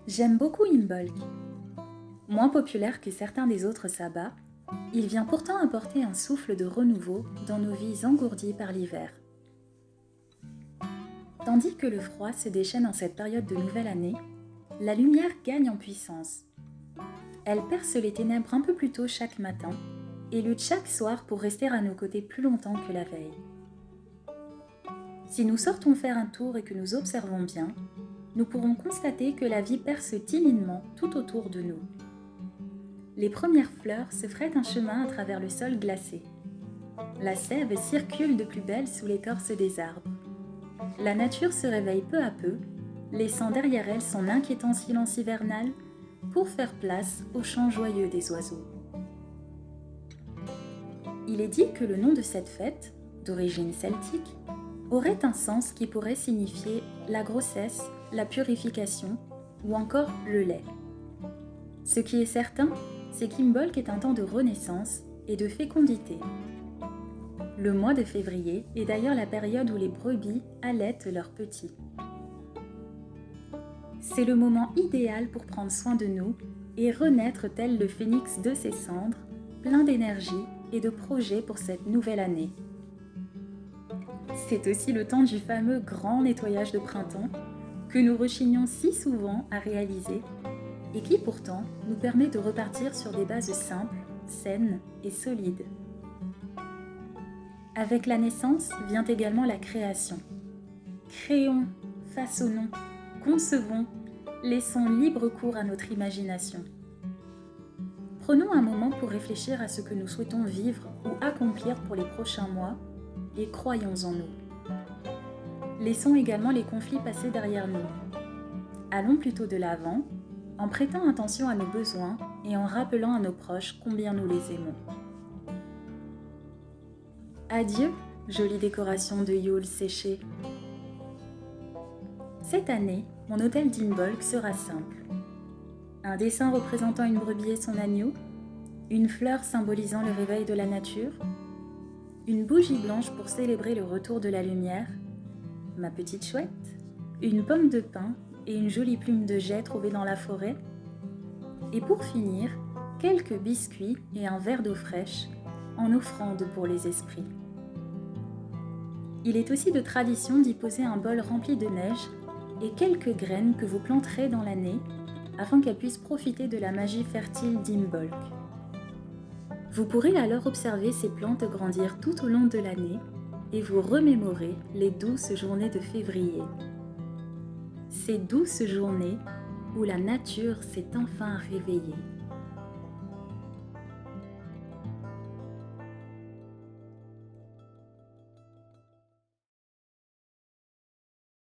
J'aime beaucoup Imbolc. Moins populaire que certains des autres sabbats, il vient pourtant apporter un souffle de renouveau dans nos vies engourdies par l'hiver. Tandis que le froid se déchaîne en cette période de nouvelle année, la lumière gagne en puissance. Elle perce les ténèbres un peu plus tôt chaque matin et lutte chaque soir pour rester à nos côtés plus longtemps que la veille. Si nous sortons faire un tour et que nous observons bien, nous pourrons constater que la vie perce timidement tout autour de nous. Les premières fleurs se frayent un chemin à travers le sol glacé. La sève circule de plus belle sous l'écorce des arbres. La nature se réveille peu à peu, laissant derrière elle son inquiétant silence hivernal pour faire place aux chants joyeux des oiseaux. Il est dit que le nom de cette fête, d'origine celtique, aurait un sens qui pourrait signifier la grossesse, la purification ou encore le lait. Ce qui est certain, c'est qu'Imbolc est un temps de renaissance et de fécondité. Le mois de février est d'ailleurs la période où les brebis allaitent leurs petits. C'est le moment idéal pour prendre soin de nous et renaître tel le phénix de ses cendres, plein d'énergie et de projets pour cette nouvelle année. C'est aussi le temps du fameux grand nettoyage de printemps que nous rechignons si souvent à réaliser et qui pourtant nous permet de repartir sur des bases simples, saines et solides. Avec la naissance vient également la création. Créons, façonnons, concevons, laissons libre cours à notre imagination. Prenons un moment pour réfléchir à ce que nous souhaitons vivre ou accomplir pour les prochains mois et croyons en nous. Laissons également les conflits passer derrière nous. Allons plutôt de l'avant, en prêtant attention à nos besoins et en rappelant à nos proches combien nous les aimons. Adieu, jolie décoration de Yule séchée. Cette année, mon hôtel d'Imbolc sera simple. Un dessin représentant une brebis et son agneau, une fleur symbolisant le réveil de la nature, une bougie blanche pour célébrer le retour de la lumière, ma petite chouette, une pomme de pin et une jolie plume de jet trouvée dans la forêt, et pour finir, quelques biscuits et un verre d'eau fraîche en offrande pour les esprits. Il est aussi de tradition d'y poser un bol rempli de neige et quelques graines que vous planterez dans l'année afin qu'elles puissent profiter de la magie fertile d'Imbolc. Vous pourrez alors observer ces plantes grandir tout au long de l'année et vous remémorer les douces journées de février. Ces douces journées où la nature s'est enfin réveillée.